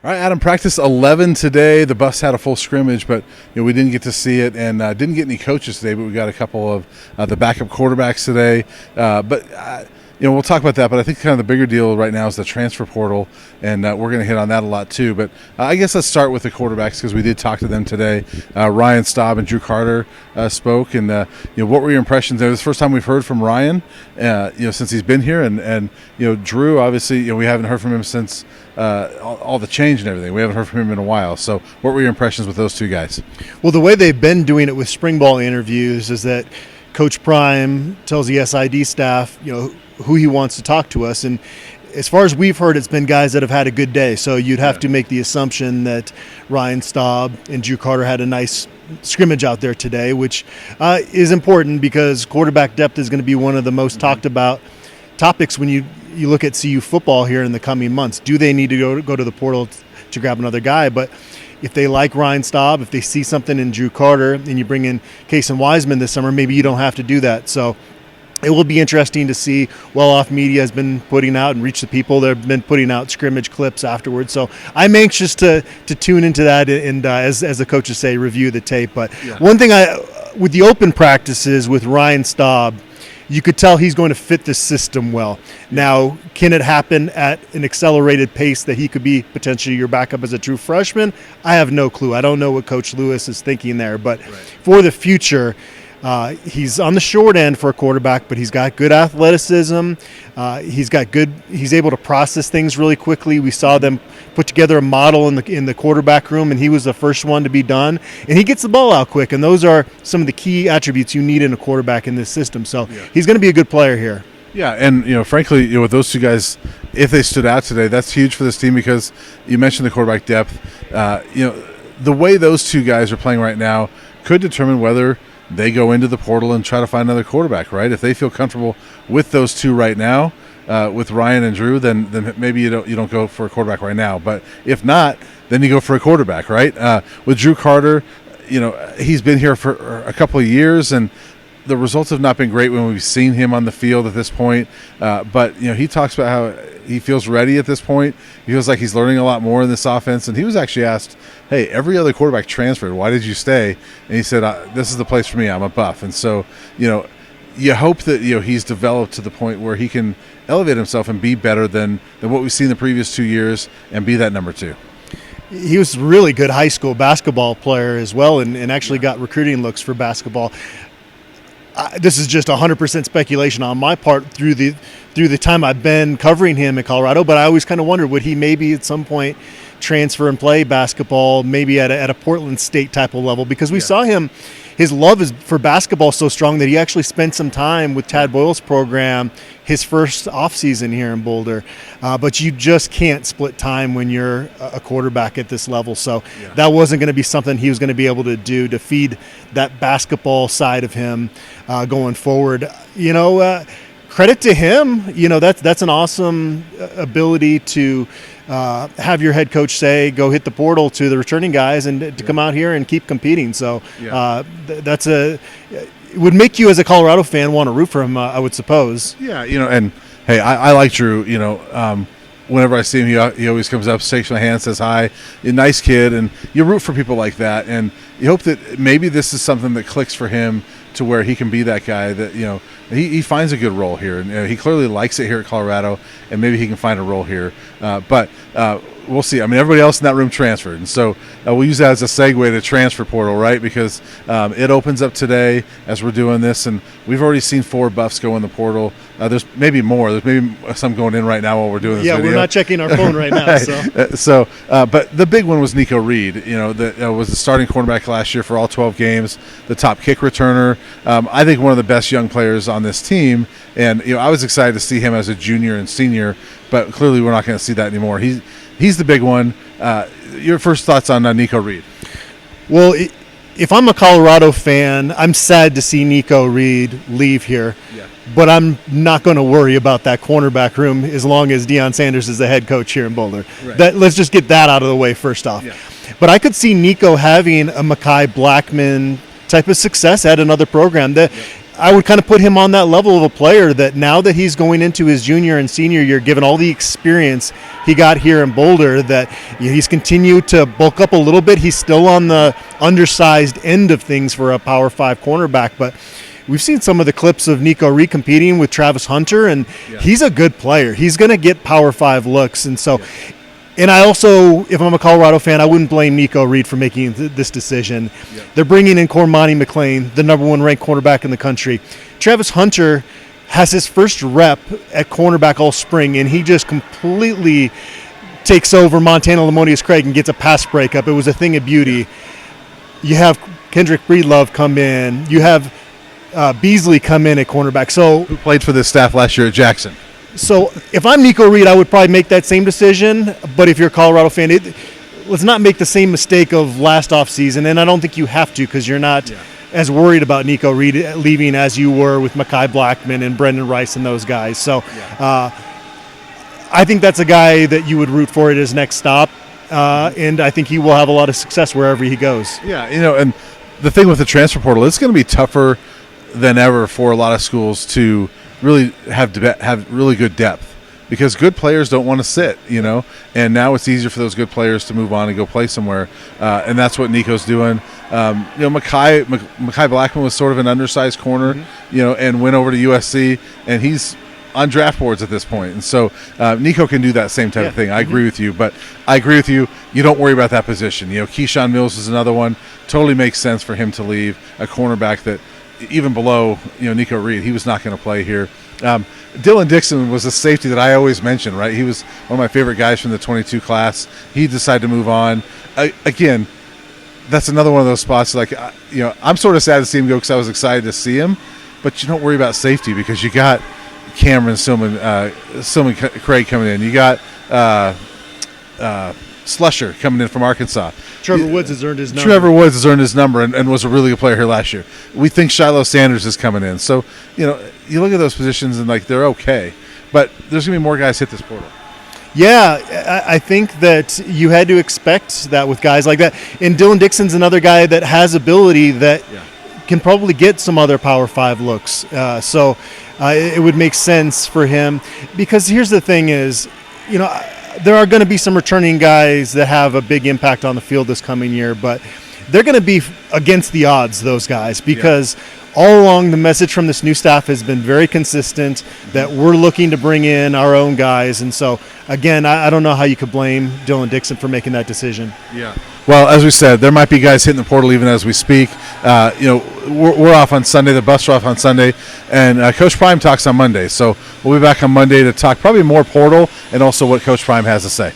All right, Adam, practice 11 today. The Buffs had a full scrimmage, but we didn't get to see it, and didn't get any coaches today, but we got a couple of the backup quarterbacks today. We'll talk about that, but I think kind of the bigger deal right now is the transfer portal, and we're going to hit on that a lot too. But I guess let's start with the quarterbacks because we did talk to them today. Ryan Staub and Drew Carter spoke, and what were your impressions there? This is the first time we've heard from Ryan, since he's been here, and Drew, obviously, we haven't heard from him since all the change and everything. We haven't heard from him in a while. So what were your impressions with those two guys? Well, the way they've been doing it with spring ball interviews is that Coach Prime tells the SID staff, who he wants to talk to us. And as far as we've heard, it's been guys that have had a good day. So you'd have to make the assumption that Ryan Staub and Drew Carter had a nice scrimmage out there today, which is important because quarterback depth is going to be one of the most talked about topics when you look at CU football here in the coming months. Do they need to go to the portal to grab another guy? But if they like Ryan Staub, if they see something in Drew Carter, and you bring in Kason Wiseman this summer, maybe you don't have to do that. So it will be interesting to see. Well Off Media has been putting out and reach the people. They've been putting out scrimmage clips afterwards. So I'm anxious to tune into that and as the coaches say, review the tape. But one thing with the open practices with Ryan Staub, you could tell he's going to fit the system well. Now, can it happen at an accelerated pace that he could be potentially your backup as a true freshman? I have no clue. I don't know what Coach Lewis is thinking there. But for the future, he's on the short end for a quarterback, but he's got good athleticism. He's able to process things really quickly. We saw them put together a model in the quarterback room, and he was the first one to be done. And he gets the ball out quick, and those are some of the key attributes you need in a quarterback in this system. So he's going to be a good player here. Yeah, and frankly, with those two guys, if they stood out today, that's huge for this team because you mentioned the quarterback depth. The way those two guys are playing right now could determine whether they go into the portal and try to find another quarterback, right? If they feel comfortable with those two right now, with Ryan and Drew, then maybe you don't go for a quarterback right now. But if not, then you go for a quarterback, right? With Drew Carter, he's been here for a couple of years, and the results have not been great when we've seen him on the field at this point. But he talks about how he feels ready at this point. He feels like he's learning a lot more in this offense. And he was actually asked, hey, every other quarterback transferred. Why did you stay? And he said, this is the place for me. I'm a Buff. And so, you hope that, he's developed to the point where he can elevate himself and be better than what we've seen the previous 2 years and be that number two. He was a really good high school basketball player as well and actually got recruiting looks for basketball. This is just 100% speculation on my part through the time I've been covering him in Colorado, but I always kind of wondered, would he maybe at some point transfer and play basketball maybe at a Portland State type of level? Because we saw him, his love is for basketball so strong that he actually spent some time with Tad Boyle's program his first offseason here in Boulder. But you just can't split time when you're a quarterback at this level. So that wasn't going to be something he was going to be able to do to feed that basketball side of him going forward. Credit to him. That's an awesome ability to have your head coach say, go hit the portal to the returning guys and to come out here and keep competing. So it would make you as a Colorado fan want to root for him, I would suppose. Yeah, and hey, I like Drew. Whenever I see him, he always comes up, shakes my hand, says hi. A nice kid, and you root for people like that. And you hope that maybe this is something that clicks for him to where he can be that guy that, he finds a good role here. And he clearly likes it here at Colorado, and maybe he can find a role here. But we'll see. I mean, everybody else in that room transferred. And so we'll use that as a segue to transfer portal, right? Because it opens up today as we're doing this, and we've already seen 4 Buffs go in the portal. There's maybe more. There's maybe some going in right now while we're doing this video. Yeah, we're not checking our phone right now. But the big one was Nico Reed, that was the starting cornerback last year for all 12 games, the top kick returner. I think one of the best young players on this team. And, I was excited to see him as a junior and senior, but clearly we're not going to see that anymore. He's the big one. Your first thoughts on Nico Reed? Well, if I'm a Colorado fan, I'm sad to see Nico Reed leave here. Yeah. But I'm not going to worry about that cornerback room as long as Deion Sanders is the head coach here in Boulder. Right. Let's just get that out of the way first off. Yeah. But I could see Nico having a Mekhi Blackman type of success at another program. I would kind of put him on that level of a player that now that he's going into his junior and senior year, given all the experience he got here in Boulder, that he's continued to bulk up a little bit. He's still on the undersized end of things for a Power 5 cornerback, but we've seen some of the clips of Nico Reed competing with Travis Hunter, and he's a good player. He's going to get Power 5 looks, and so and I also, if I'm a Colorado fan, I wouldn't blame Nico Reed for making this decision. They're bringing in Cormani McLean, the number 1 ranked cornerback in the country. Travis Hunter has his first rep at cornerback all spring, and he just completely takes over Montana Lamonius Craig and gets a pass breakup. It was a thing of beauty. You have Kendrick Breedlove come in. You have Beasley come in at cornerback. So Who played for this staff last year at Jackson? So if I'm Nico Reed, I would probably make that same decision. But if you're a Colorado fan, let's not make the same mistake of last offseason. And I don't think you have to, because you're not as worried about Nico Reed leaving as you were with Mekhi Blackman and Brendan Rice and those guys. So I think that's a guy that you would root for at his next stop. And I think he will have a lot of success wherever he goes. Yeah, and the thing with the transfer portal, it's going to be tougher than ever for a lot of schools to really have really good depth, because good players don't want to sit, and now it's easier for those good players to move on and go play somewhere, and that's what Nico's doing. Mekhi Blackman was sort of an undersized corner, and went over to USC, and he's on draft boards at this point, and so Nico can do that same type of thing. I agree with you, but I agree with you. You don't worry about that position. Keyshawn Mills is another one. Totally makes sense for him to leave a cornerback that, even below Nico Reed, he was not going to play here. Dylan Dixon was a safety that I always mention, right? He was one of my favorite guys from the 22 class. He decided to move on. Again, that's another one of those spots. Like, I'm sort of sad to see him go because I was excited to see him, but you don't worry about safety because you got Cameron Silman Craig coming in. You got Slusher coming in from Arkansas. Trevor Woods has earned his number. And was a really good player here last year. We think Shiloh Sanders is coming in. So, you look at those positions and, they're okay. But there's going to be more guys hit this portal. Yeah, I think that you had to expect that with guys like that. And Dylan Dixon's another guy that has ability that can probably get some other Power 5 looks. So it would make sense for him. Because here's the thing is, there are going to be some returning guys that have a big impact on the field this coming year, but they're going to be against the odds, those guys, because all along the message from this new staff has been very consistent that we're looking to bring in our own guys. And so, again, I don't know how you could blame Dylan Dixon for making that decision. Yeah. Well, as we said, there might be guys hitting the portal even as we speak. We're off on Sunday. The Buffs are off on Sunday. And Coach Prime talks on Monday. So we'll be back on Monday to talk probably more portal and also what Coach Prime has to say.